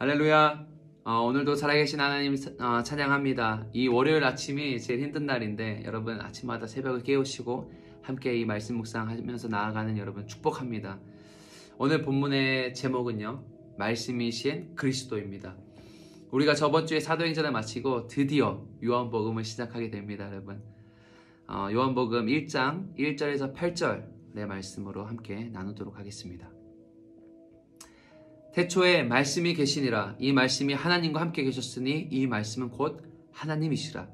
할렐루야. 오늘도 살아계신 하나님 찬양합니다. 이 월요일 아침이 제일 힘든 날인데 여러분 아침마다 새벽을 깨우시고 함께 이 말씀 묵상하면서 나아가는 여러분 축복합니다. 오늘 본문의 제목은요, 말씀이신 그리스도입니다. 우리가 저번 주에 사도행전을 마치고 드디어 요한복음을 시작하게 됩니다. 여러분 요한복음 1장 1절에서 8절의 말씀으로 함께 나누도록 하겠습니다. 태초에 말씀이 계시니라. 이 말씀이 하나님과 함께 계셨으니 이 말씀은 곧 하나님이시라.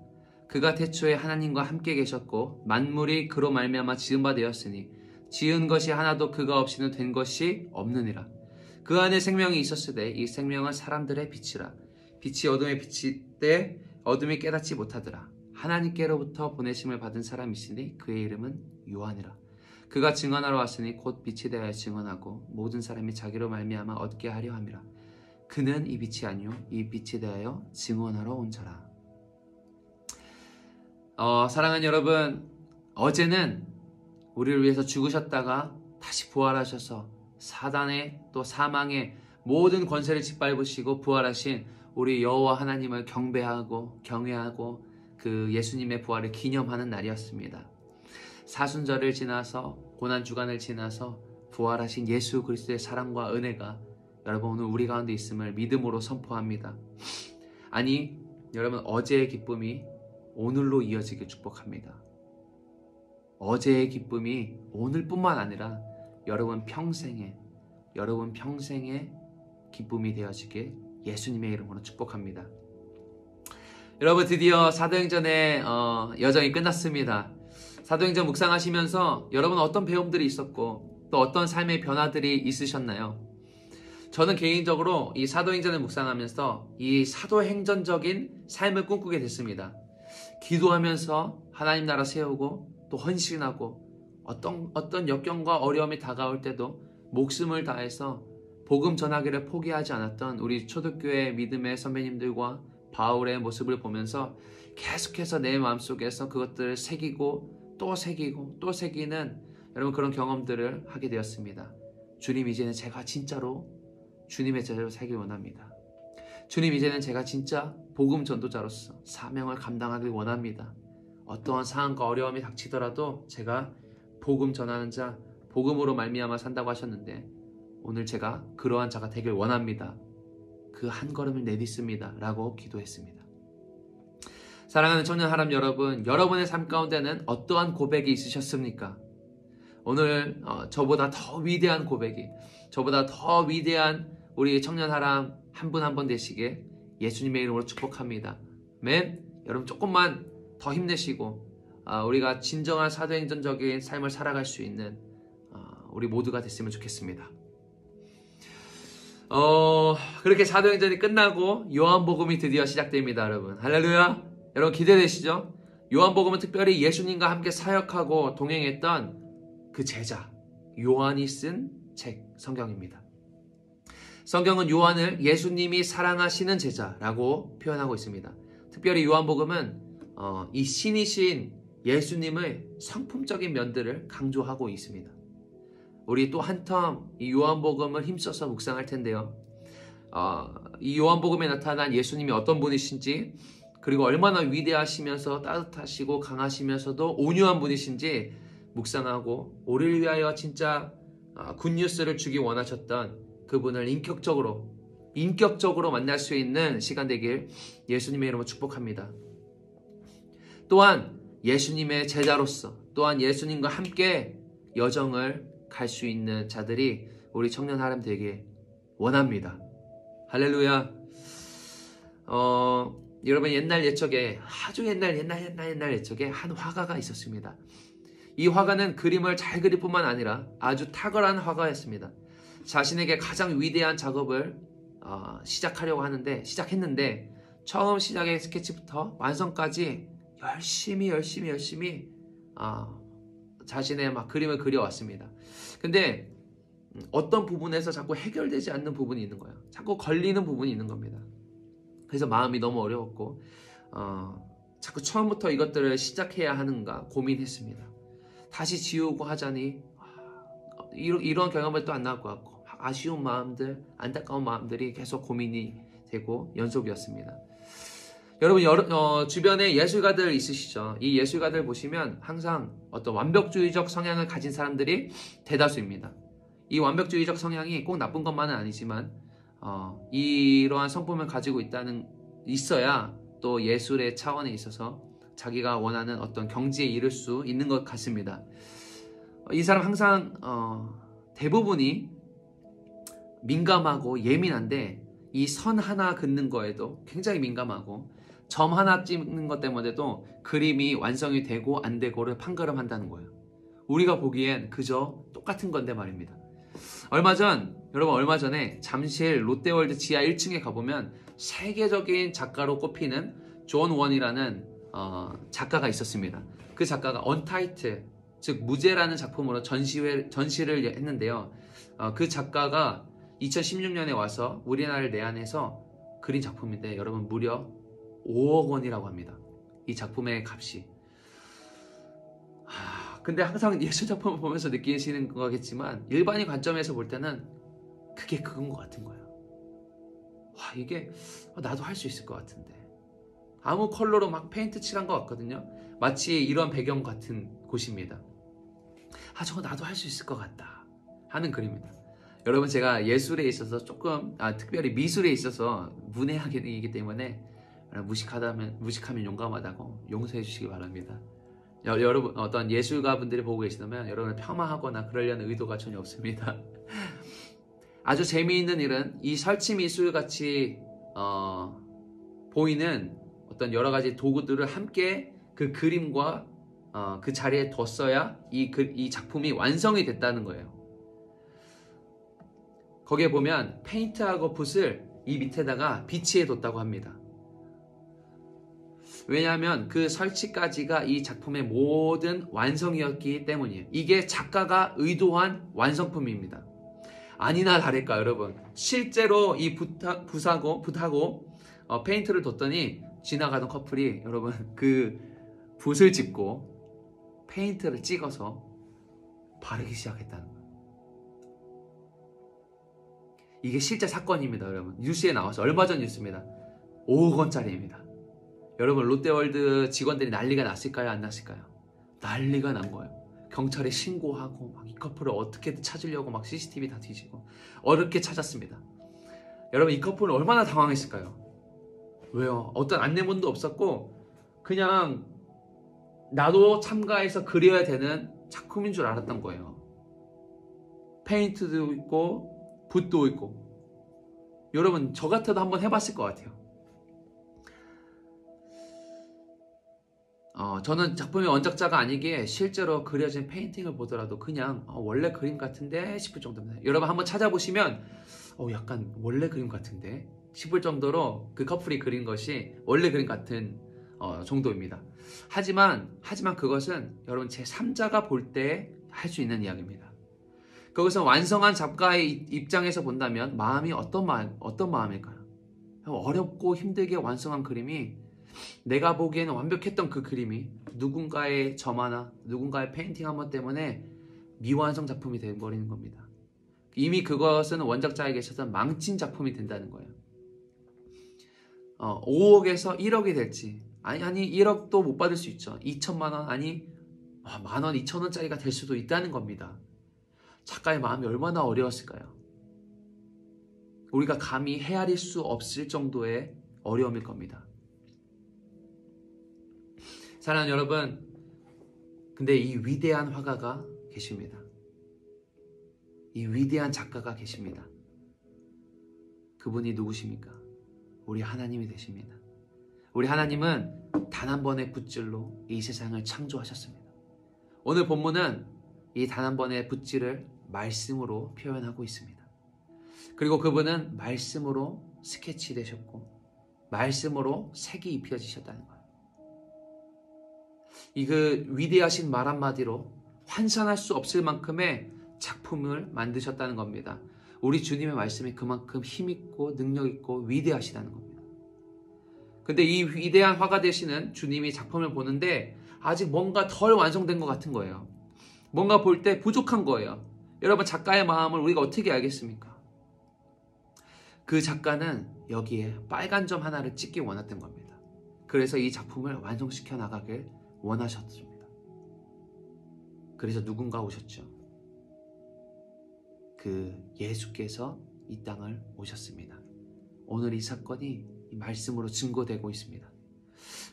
그가 태초에 하나님과 함께 계셨고 만물이 그로 말미암아 지은 바 되었으니 지은 것이 하나도 그가 없이는 된 것이 없느니라. 그 안에 생명이 있었으되 이 생명은 사람들의 빛이라. 빛이 어둠에 비치되 어둠이 깨닫지 못하더라. 하나님께로부터 보내심을 받은 사람이시니 그의 이름은 요한이라. 그가 증언하러 왔으니 곧 빛이 되어 증언하고 모든 사람이 자기로 말미암아 얻게 하려 함이라. 그는 이 빛이 아니요 이 빛이 되어 증언하러 온 자라. 사랑하는 여러분, 어제는 우리를 위해서 죽으셨다가 다시 부활하셔서 사단의 또 사망의 모든 권세를 짓밟으시고 부활하신 우리 여호와 하나님을 경배하고 경외하고 그 예수님의 부활을 기념하는 날이었습니다. 사순절을 지나서 고난주간을 지나서 부활하신 예수 그리스도의 사랑과 은혜가 여러분 오늘 우리 가운데 있음을 믿음으로 선포합니다. 아니 여러분, 어제의 기쁨이 오늘로 이어지길 축복합니다. 어제의 기쁨이 오늘뿐만 아니라 여러분 평생의 기쁨이 되어지길 예수님의 이름으로 축복합니다. 여러분, 드디어 사도행전의 여정이 끝났습니다. 사도행전 묵상하시면서 여러분 어떤 배움들이 있었고 또 어떤 삶의 변화들이 있으셨나요? 저는 개인적으로 이 사도행전을 묵상하면서 이 사도행전적인 삶을 꿈꾸게 됐습니다. 기도하면서 하나님 나라 세우고 또 헌신하고 어떤 역경과 어려움이 다가올 때도 목숨을 다해서 복음 전하기를 포기하지 않았던 우리 초대교회 믿음의 선배님들과 바울의 모습을 보면서 계속해서 내 마음속에서 그것들을 새기고 또 새기고 또 새기는 여러분 그런 경험들을 하게 되었습니다. 주님, 이제는 제가 진짜로 주님의 제자로 살길 원합니다. 주님, 이제는 제가 진짜 복음 전도자로서 사명을 감당하길 원합니다. 어떠한 상황과 어려움이 닥치더라도 제가 복음 전하는 자, 복음으로 말미암아 산다고 하셨는데 오늘 제가 그러한 자가 되길 원합니다. 그 한 걸음을 내딛습니다 라고 기도했습니다. 사랑하는 청년 하람 여러분, 여러분의 삶 가운데는 어떠한 고백이 있으셨습니까? 오늘 저보다 더 위대한 고백이, 저보다 더 위대한 우리 청년 하람 한 분 한 분 되시게 예수님의 이름으로 축복합니다. 아멘. 여러분 조금만 더 힘내시고 우리가 진정한 사도행전적인 삶을 살아갈 수 있는 우리 모두가 됐으면 좋겠습니다. 그렇게 사도행전이 끝나고 요한복음이 드디어 시작됩니다. 여러분 할렐루야. 여러분 기대되시죠? 요한복음은 특별히 예수님과 함께 사역하고 동행했던 그 제자 요한이 쓴 책, 성경입니다. 성경은 요한을 예수님이 사랑하시는 제자라고 표현하고 있습니다. 특별히 요한복음은 이 신이신 예수님의 성품적인 면들을 강조하고 있습니다. 우리 또 한텀 이 요한복음을 힘써서 묵상할 텐데요. 이 요한복음에 나타난 예수님이 어떤 분이신지, 그리고 얼마나 위대하시면서 따뜻하시고 강하시면서도 온유한 분이신지 묵상하고 우리를 위하여 진짜 굿뉴스를 주기 원하셨던 그분을 인격적으로 만날 수 있는 시간 되길 예수님의 이름으로 축복합니다. 또한 예수님의 제자로서, 또한 예수님과 함께 여정을 갈 수 있는 자들이 우리 청년 하람 되길 원합니다. 할렐루야. 여러분 옛날 옛적에, 아주 옛날 옛적에 한 화가가 있었습니다. 이 화가는 그림을 잘 그릴 뿐만 아니라 아주 탁월한 화가였습니다. 자신에게 가장 위대한 작업을 시작했는데 처음 시작의 스케치부터 완성까지 열심히 자신의 그림을 그려왔습니다. 근데 어떤 부분에서 자꾸 해결되지 않는 부분이 있는 거예요. 자꾸 걸리는 부분이 있는 겁니다. 그래서 마음이 너무 어려웠고 자꾸 처음부터 이것들을 시작해야 하는가 고민했습니다. 다시 지우고 하자니 이런 경험을 또 안 나올 것 같고 아쉬운 마음들, 안타까운 마음들이 계속 고민이 되고 연속이었습니다. 여러분 주변에 예술가들 있으시죠? 이 예술가들 보시면 항상 어떤 완벽주의적 성향을 가진 사람들이 대다수입니다. 이 완벽주의적 성향이 꼭 나쁜 것만은 아니지만 이러한 성품을 가지고 있어야 또 예술의 차원에 있어서 자기가 원하는 어떤 경지에 이를 수 있는 것 같습니다. 이 사람 항상 대부분이 민감하고 예민한데 이 선 하나 긋는 거에도 굉장히 민감하고 점 하나 찍는 것 때문에도 그림이 완성이 되고 안 되고를 판가름한다는 거예요. 우리가 보기엔 그저 똑같은 건데 말입니다. 여러분 얼마 전에 잠실 롯데월드 지하 1층에 가보면 세계적인 작가로 꼽히는 존 원이라는 작가가 있었습니다. 그 작가가 언타이틀, 즉 무죄라는 작품으로 전시를 했는데요. 그 작가가 2016년에 와서 우리나라를 내한해서 그린 작품인데 여러분 무려 5억 원이라고 합니다. 이 작품의 값이. 근데 항상 예술작품을 보면서 느끼시는 거겠지만 일반인 관점에서 볼 때는 그게 그건 것 같은 거예요. 이게 나도 할 수 있을 것 같은데. 아무 컬러로 막 페인트 칠한 것 같거든요. 마치 이런 배경 같은 곳입니다. 저거 나도 할 수 있을 것 같다 하는 그림입니다. 여러분 제가 예술에 있어서 조금 특별히 미술에 있어서 문외한이기 때문에 무식하면 용감하다고 용서해 주시기 바랍니다. 여러분 어떤 예술가 분들이 보고 계시다면 여러분을 폄하하거나 그러려는 의도가 전혀 없습니다. 아주 재미있는 일은 이 설치미술 같이 보이는 어떤 여러 가지 도구들을 함께 그 그림과 그 자리에 뒀어야 이 작품이 완성이 됐다는 거예요. 거기에 보면 페인트하고 붓을 이 밑에다가 비치해 뒀다고 합니다. 왜냐하면 그 설치까지가 이 작품의 모든 완성이었기 때문이에요. 이게 작가가 의도한 완성품입니다. 아니나 다를까 여러분, 실제로 이 붓하고 페인트를 뒀더니 지나가던 커플이 여러분 그 붓을 짚고 페인트를 찍어서 바르기 시작했다는 거예요. 이게 실제 사건입니다. 여러분 뉴스에 나와서 얼마 전 뉴스입니다. 5억 원짜리입니다. 여러분 롯데월드 직원들이 난리가 났을까요? 안 났을까요? 난리가 난 거예요. 경찰에 신고하고 막 이 커플을 어떻게든 찾으려고 막 CCTV 다 뒤지고 어렵게 찾았습니다. 여러분 이 커플은 얼마나 당황했을까요? 왜요? 어떤 안내문도 없었고 그냥 나도 참가해서 그려야 되는 작품인 줄 알았던 거예요. 페인트도 있고 붓도 있고. 여러분 저 같아도 한번 해봤을 것 같아요. 저는 작품의 원작자가 아니기에 실제로 그려진 페인팅을 보더라도 그냥 원래 그림 같은데 싶을 정도입니다. 여러분 한번 찾아보시면 약간 원래 그림 같은데 싶을 정도로 그 커플이 그린 것이 원래 그림 같은 정도입니다. 하지만 그것은 여러분 제3자가 볼 때 할 수 있는 이야기입니다. 그것은 완성한 작가의 입장에서 본다면 마음이 어떤 마음일까요? 어렵고 힘들게 완성한 그림이 내가 보기에는 완벽했던 그 그림이 누군가의 점 하나, 누군가의 페인팅 한 번 때문에 미완성 작품이 되어버리는 겁니다. 이미 그것은 원작자에게 있어서 망친 작품이 된다는 거예요. 5억에서 1억이 될지 아니 1억도 못 받을 수 있죠. 2천만 원 아니 만원 2천원짜리가 될 수도 있다는 겁니다. 작가의 마음이 얼마나 어려웠을까요? 우리가 감히 헤아릴 수 없을 정도의 어려움일 겁니다. 사랑하는 여러분, 근데 이 위대한 화가가 계십니다. 이 위대한 작가가 계십니다. 그분이 누구십니까? 우리 하나님이 되십니다. 우리 하나님은 단 한 번의 붓질로 이 세상을 창조하셨습니다. 오늘 본문은 이 단 한 번의 붓질을 말씀으로 표현하고 있습니다. 그리고 그분은 말씀으로 스케치되셨고 말씀으로 색이 입혀지셨다는 거예요. 이 그 위대하신 말 한마디로 환산할 수 없을 만큼의 작품을 만드셨다는 겁니다. 우리 주님의 말씀이 그만큼 힘있고 능력있고 위대하시다는 겁니다. 근데 이 위대한 화가 되시는 주님이 작품을 보는데 아직 뭔가 덜 완성된 것 같은 거예요. 뭔가 볼 때 부족한 거예요. 여러분 작가의 마음을 우리가 어떻게 알겠습니까? 그 작가는 여기에 빨간 점 하나를 찍기 원했던 겁니다. 그래서 이 작품을 완성시켜 나가길 원하셨습니다. 그래서 누군가 오셨죠. 그 예수께서 이 땅을 오셨습니다. 오늘 이 사건이 이 말씀으로 증거되고 있습니다.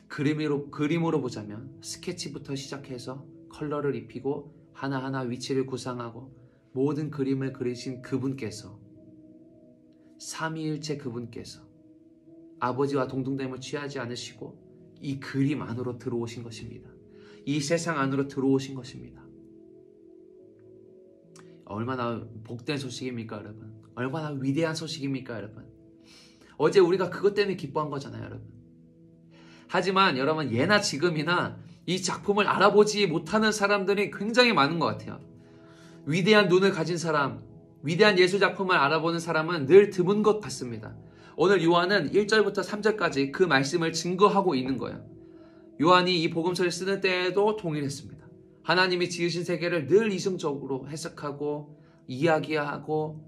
그림으로 보자면 스케치부터 시작해서 컬러를 입히고 하나하나 위치를 구상하고 모든 그림을 그리신 그분께서, 삼위일체 그분께서 아버지와 동등됨을 취하지 않으시고 이 그림 안으로 들어오신 것입니다. 이 세상 안으로 들어오신 것입니다. 얼마나 복된 소식입니까, 여러분? 얼마나 위대한 소식입니까, 여러분? 어제 우리가 그것 때문에 기뻐한 거잖아요, 여러분. 하지만 여러분, 예나 지금이나 이 작품을 알아보지 못하는 사람들이 굉장히 많은 것 같아요. 위대한 눈을 가진 사람, 위대한 예술 작품을 알아보는 사람은 늘 드문 것 같습니다. 오늘 요한은 1절부터 3절까지 그 말씀을 증거하고 있는 거예요. 요한이 이 복음서를 쓰는 때에도 동일했습니다. 하나님이 지으신 세계를 늘 이성적으로 해석하고 이야기하고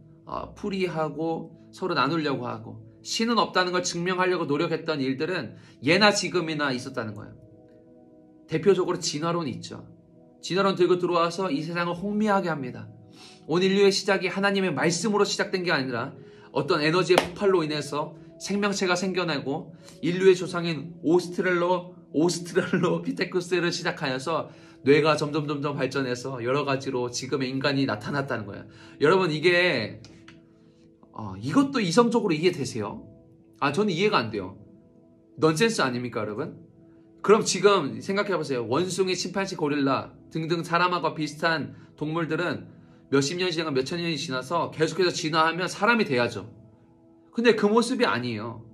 풀이하고 서로 나누려고 하고 신은 없다는 걸 증명하려고 노력했던 일들은 예나 지금이나 있었다는 거예요. 대표적으로 진화론이 있죠. 진화론 들고 들어와서 이 세상을 혼미하게 합니다. 온 인류의 시작이 하나님의 말씀으로 시작된 게 아니라 어떤 에너지의 폭발로 인해서 생명체가 생겨나고 인류의 조상인 오스트랄로피테쿠스를 시작하여서 뇌가 점점 발전해서 여러 가지로 지금의 인간이 나타났다는 거예요. 여러분, 이게 이것도 이성적으로 이해되세요? 저는 이해가 안 돼요. 넌센스 아닙니까, 여러분? 그럼 지금 생각해보세요. 원숭이, 침판지, 고릴라 등등 사람하고 비슷한 동물들은 몇십 년이 지나고 몇천 년이 지나서 계속해서 진화하면 사람이 돼야죠. 근데 그 모습이 아니에요.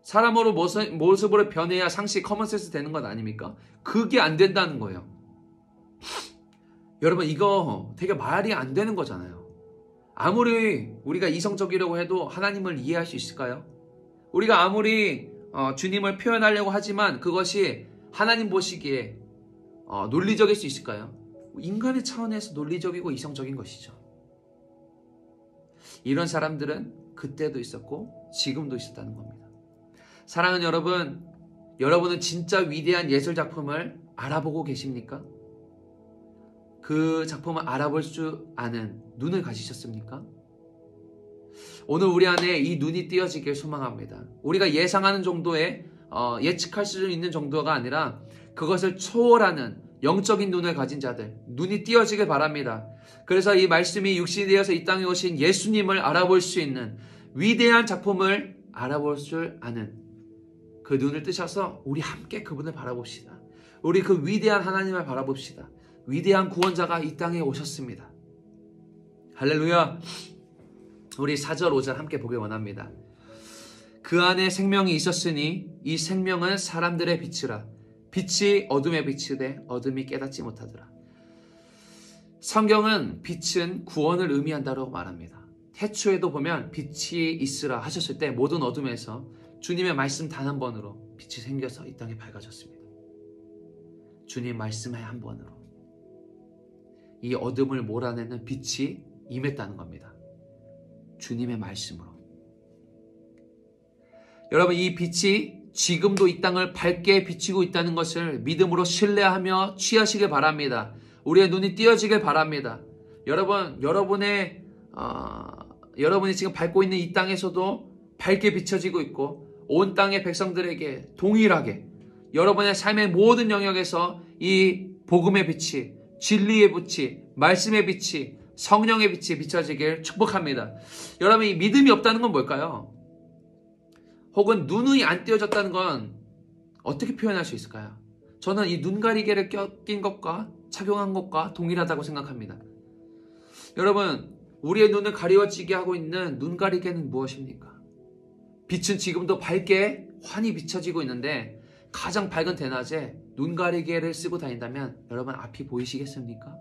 사람으로 모습으로 변해야 상식, 커먼센스 되는 것 아닙니까? 그게 안 된다는 거예요. 여러분, 이거 되게 말이 안 되는 거잖아요. 아무리 우리가 이성적이라고 해도 하나님을 이해할 수 있을까요? 우리가 아무리 주님을 표현하려고 하지만 그것이 하나님 보시기에 논리적일 수 있을까요? 인간의 차원에서 논리적이고 이성적인 것이죠. 이런 사람들은 그때도 있었고 지금도 있었다는 겁니다. 사랑하는 여러분, 여러분은 진짜 위대한 예술 작품을 알아보고 계십니까? 그 작품을 알아볼 수 아는 눈을 가지셨습니까? 오늘 우리 안에 이 눈이 띄어지길 소망합니다. 우리가 예상하는 정도의 예측할 수 있는 정도가 아니라 그것을 초월하는 영적인 눈을 가진 자들, 눈이 띄어지길 바랍니다. 그래서 이 말씀이 육신이 되어서 이 땅에 오신 예수님을 알아볼 수 있는 위대한 작품을 알아볼 줄 아는 그 눈을 뜨셔서 우리 함께 그분을 바라봅시다. 우리 그 위대한 하나님을 바라봅시다. 위대한 구원자가 이 땅에 오셨습니다. 할렐루야. 우리 4절 5절 함께 보기 원합니다. 그 안에 생명이 있었으니 이 생명은 사람들의 빛이라. 빛이 어둠에 비치되 어둠이 깨닫지 못하더라. 성경은 빛은 구원을 의미한다고 말합니다. 태초에도 보면 빛이 있으라 하셨을 때 모든 어둠에서 주님의 말씀 단 한 번으로 빛이 생겨서 이 땅에 밝아졌습니다. 주님 말씀의 한 번으로 이 어둠을 몰아내는 빛이 임했다는 겁니다. 주님의 말씀으로. 여러분, 이 빛이 지금도 이 땅을 밝게 비치고 있다는 것을 믿음으로 신뢰하며 취하시길 바랍니다. 우리의 눈이 띄어지길 바랍니다. 여러분이 지금 밟고 있는 이 땅에서도 밝게 비춰지고 있고 온 땅의 백성들에게 동일하게 여러분의 삶의 모든 영역에서 이 복음의 빛이, 진리의 빛이, 말씀의 빛이, 성령의 빛이 비춰지길 축복합니다. 여러분, 이 믿음이 없다는 건 뭘까요? 혹은 눈이 안 띄어졌다는 건 어떻게 표현할 수 있을까요? 저는 이 눈가리개를 낀 것과 착용한 것과 동일하다고 생각합니다. 여러분, 우리의 눈을 가리워지게 하고 있는 눈가리개는 무엇입니까? 빛은 지금도 밝게 환히 비춰지고 있는데 가장 밝은 대낮에 눈가리개를 쓰고 다닌다면 여러분 앞이 보이시겠습니까?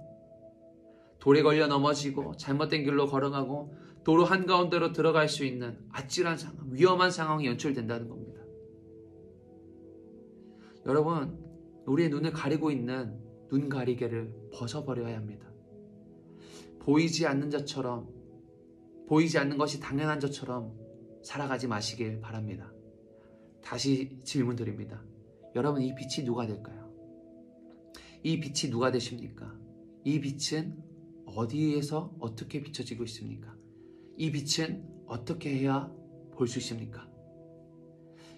돌에 걸려 넘어지고 잘못된 길로 걸어가고 도로 한가운데로 들어갈 수 있는 아찔한 상황, 위험한 상황이 연출된다는 겁니다. 여러분, 우리의 눈을 가리고 있는 눈가리개를 벗어버려야 합니다. 보이지 않는 것이 당연한 것처럼 살아가지 마시길 바랍니다. 다시 질문 드립니다. 여러분, 이 빛이 누가 될까요? 이 빛이 누가 되십니까? 이 빛은 어디에서 어떻게 비춰지고 있습니까? 이 빛은 어떻게 해야 볼 수 있습니까?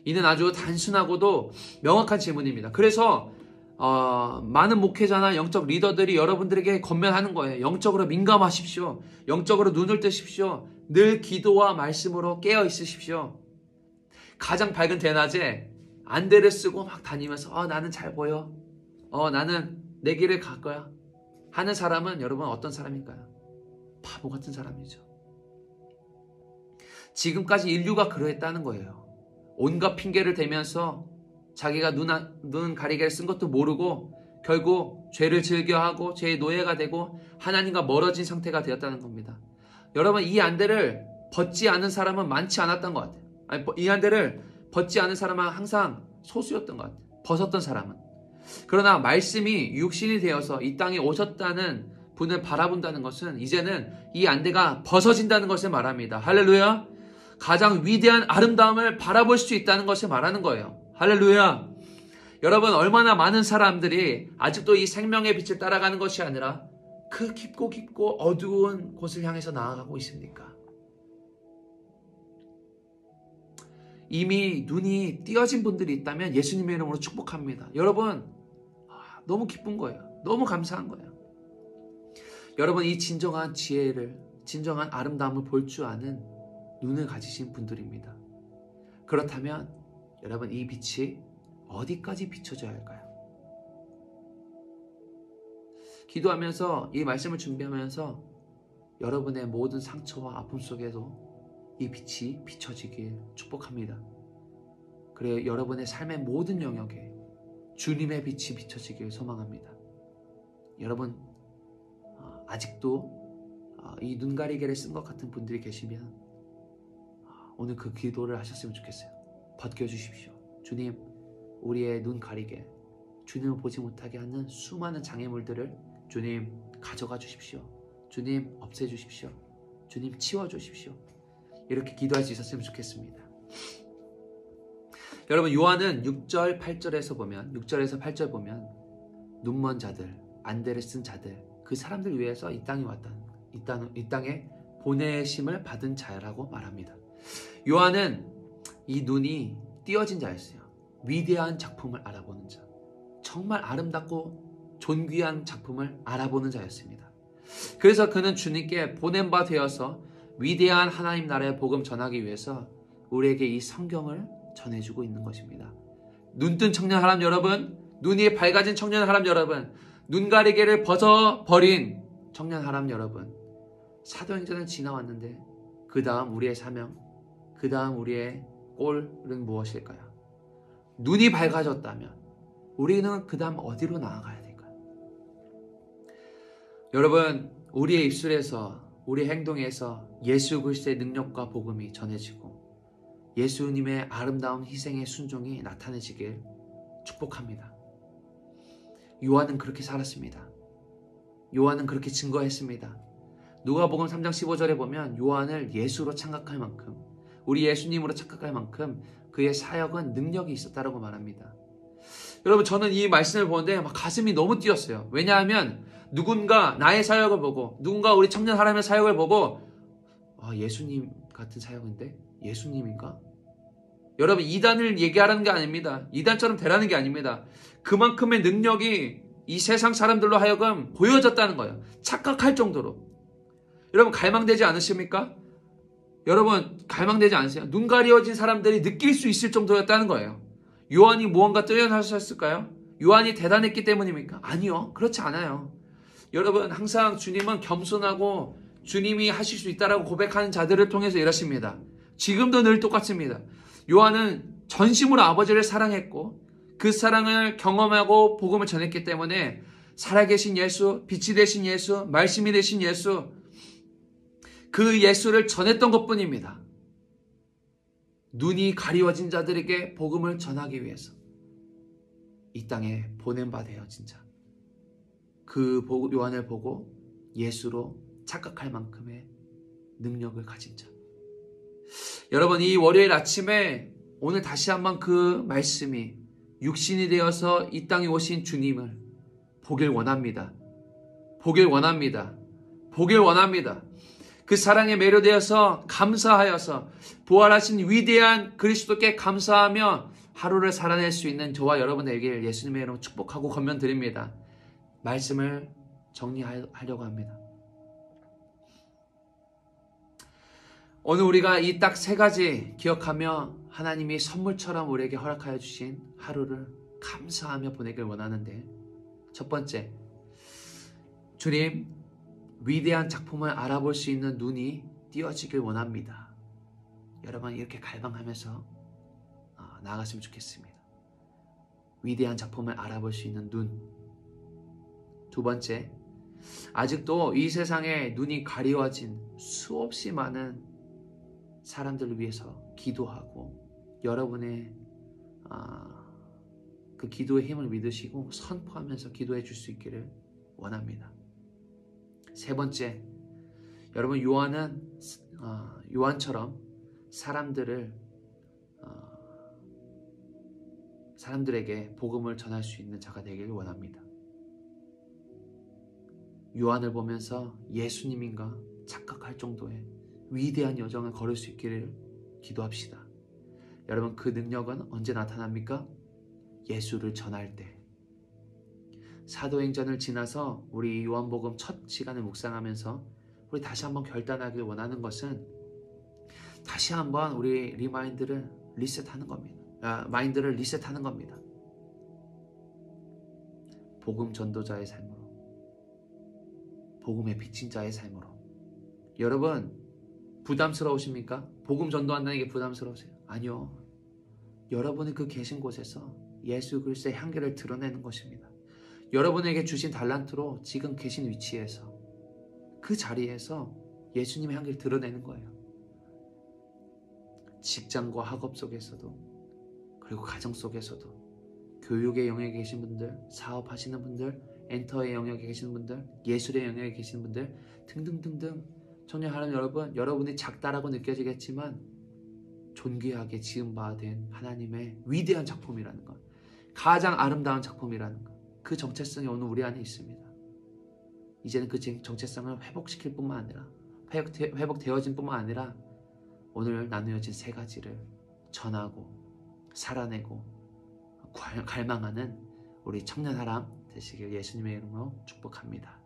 이는 아주 단순하고도 명확한 질문입니다. 그래서 많은 목회자나 영적 리더들이 여러분들에게 권면하는 거예요. 영적으로 민감하십시오. 영적으로 눈을 뜨십시오. 늘 기도와 말씀으로 깨어 있으십시오. 가장 밝은 대낮에 안대를 쓰고 막 다니면서 나는 잘 보여. 나는 내 길을 갈 거야. 하는 사람은 여러분 어떤 사람일까요? 바보 같은 사람이죠. 지금까지 인류가 그러했다는 거예요. 온갖 핑계를 대면서 자기가 눈 가리개를 쓴 것도 모르고 결국 죄를 즐겨하고 죄의 노예가 되고 하나님과 멀어진 상태가 되었다는 겁니다. 여러분, 이 안대를 벗지 않은 사람은 많지 않았던 것 같아요. 아니, 이 안대를 벗지 않은 사람은 항상 소수였던 것 같아요. 벗었던 사람은. 그러나 말씀이 육신이 되어서 이 땅에 오셨다는 분을 바라본다는 것은 이제는 이 안대가 벗어진다는 것을 말합니다. 할렐루야. 가장 위대한 아름다움을 바라볼 수 있다는 것을 말하는 거예요. 할렐루야. 여러분, 얼마나 많은 사람들이 아직도 이 생명의 빛을 따라가는 것이 아니라 그 깊고 어두운 곳을 향해서 나아가고 있습니까? 이미 눈이 띄어진 분들이 있다면 예수님의 이름으로 축복합니다. 여러분, 너무 기쁜 거예요. 너무 감사한 거예요. 여러분, 이 진정한 지혜를, 진정한 아름다움을 볼 줄 아는 눈을 가지신 분들입니다. 그렇다면 여러분, 이 빛이 어디까지 비춰져야 할까요? 기도하면서 이 말씀을 준비하면서 여러분의 모든 상처와 아픔 속에도 이 빛이 비춰지길 축복합니다. 그래 여러분의 삶의 모든 영역에 주님의 빛이 비춰지길 소망합니다. 여러분, 아직도 이 눈가리개를 쓴 것 같은 분들이 계시면 오늘 그 기도를 하셨으면 좋겠어요. 벗겨주십시오. 주님, 우리의 눈가리개, 주님을 보지 못하게 하는 수많은 장애물들을 주님 가져가 주십시오. 주님 없애주십시오. 주님 치워주십시오. 이렇게 기도할 수 있었으면 좋겠습니다. 여러분, 요한은 6절 8절에서 보면 6절에서 8절 보면 눈먼 자들, 안대를 쓴 자들, 그 사람들 위해서 이 땅에 왔다. 이 땅에 보내심을 받은 자라고 말합니다. 요한은 이 눈이 띄어진 자였어요. 위대한 작품을 알아보는 자, 정말 아름답고 존귀한 작품을 알아보는 자였습니다. 그래서 그는 주님께 보낸 바 되어서 위대한 하나님 나라의 복음 전하기 위해서 우리에게 이 성경을 전해주고 있는 것입니다. 눈뜬 청년 사람 여러분, 눈이 밝아진 청년 사람 여러분, 눈가리개를 벗어버린 청년 사람 여러분, 사도행전은 지나왔는데 그 다음 우리의 사명, 그 다음 우리의 꼴은 무엇일까요? 눈이 밝아졌다면 우리는 그 다음 어디로 나아가야 될까요? 여러분, 우리의 입술에서, 우리 행동에서 예수 그리스도의 능력과 복음이 전해지고 예수님의 아름다운 희생의 순종이 나타내지길 축복합니다. 요한은 그렇게 살았습니다. 요한은 그렇게 증거했습니다. 누가복음 3장 15절에 보면 요한을 예수로 착각할 만큼, 우리 예수님으로 착각할 만큼 그의 사역은 능력이 있었다라고 말합니다. 여러분, 저는 이 말씀을 보는데 막 가슴이 너무 뛰었어요. 왜냐하면 누군가 나의 사역을 보고, 누군가 우리 청년 사람의 사역을 보고 예수님 같은 사역인데 예수님인가? 여러분, 이단을 얘기하라는 게 아닙니다. 이단처럼 되라는 게 아닙니다. 그만큼의 능력이 이 세상 사람들로 하여금 보여졌다는 거예요. 착각할 정도로. 여러분, 갈망되지 않으십니까? 여러분, 갈망되지 않으세요? 눈 가리워진 사람들이 느낄 수 있을 정도였다는 거예요. 요한이 무언가 뛰어나셨을까요? 요한이 대단했기 때문입니까? 아니요, 그렇지 않아요. 여러분, 항상 주님은 겸손하고 주님이 하실 수 있다라고 고백하는 자들을 통해서 일하십니다. 지금도 늘 똑같습니다. 요한은 전심으로 아버지를 사랑했고 그 사랑을 경험하고 복음을 전했기 때문에 살아계신 예수, 빛이 되신 예수, 말씀이 되신 예수, 그 예수를 전했던 것뿐입니다. 눈이 가리워진 자들에게 복음을 전하기 위해서 이 땅에 보낸 바 되어진 자, 그 요한을 보고 예수로 착각할 만큼의 능력을 가진 자. 여러분, 이 월요일 아침에 오늘 다시 한번 그 말씀이 육신이 되어서 이 땅에 오신 주님을 보길 원합니다. 보길 원합니다. 보길 원합니다. 그 사랑에 매료되어서 감사하여서 부활하신 위대한 그리스도께 감사하며 하루를 살아낼 수 있는 저와 여러분에게 예수님의 이름으로 축복하고 권면드립니다. 말씀을 정리하려고 합니다. 오늘 우리가 이 딱 3가지 기억하며 하나님이 선물처럼 우리에게 허락하여 주신 하루를 감사하며 보내길 원하는데, 첫 번째, 주님 위대한 작품을 알아볼 수 있는 눈이 띄어지길 원합니다. 여러분, 이렇게 갈망하면서 나아갔으면 좋겠습니다. 위대한 작품을 알아볼 수 있는 눈. 두 번째, 아직도 이 세상에 눈이 가리워진 수없이 많은 사람들을 위해서 기도하고 여러분의 그 기도의 힘을 믿으시고 선포하면서 기도해 줄 수 있기를 원합니다. 세 번째, 여러분, 요한처럼 사람들에게 복음을 전할 수 있는 자가 되기를 원합니다. 요한을 보면서 예수님인가 착각할 정도의 위대한 여정을 걸을 수 있기를 기도합시다. 여러분, 그 능력은 언제 나타납니까? 예수를 전할 때. 사도행전을 지나서 우리 요한복음 첫 시간을 묵상하면서 우리 다시 한번 결단하길 원하는 것은 다시 한번 우리 마인드를 리셋하는 겁니다. 복음 전도자의 삶으로, 복음의 비친 자의 삶으로. 여러분, 부담스러우십니까? 복음 전도한다는 게 부담스러우세요? 아니요. 여러분이 그 계신 곳에서 예수 그리스도의 향기를 드러내는 것입니다. 여러분에게 주신 달란트로 지금 계신 위치에서, 그 자리에서 예수님의 향기를 드러내는 거예요. 직장과 학업 속에서도, 그리고 가정 속에서도, 교육의 영역에 계신 분들, 사업하시는 분들, 엔터의 영역에 계시는 분들, 예술의 영역에 계시는 분들 등등등등, 청년하는 여러분, 여러분이 작다라고 느껴지겠지만 존귀하게 지음바 된 하나님의 위대한 작품이라는 것, 가장 아름다운 작품이라는 것, 그 정체성이 오늘 우리 안에 있습니다. 이제는 그 정체성을 회복시킬 뿐만 아니라, 회복되어진 뿐만 아니라 오늘 나누어진 3가지를 전하고 살아내고 갈망하는 우리 청년사람 되시길 예수님의 이름으로 축복합니다.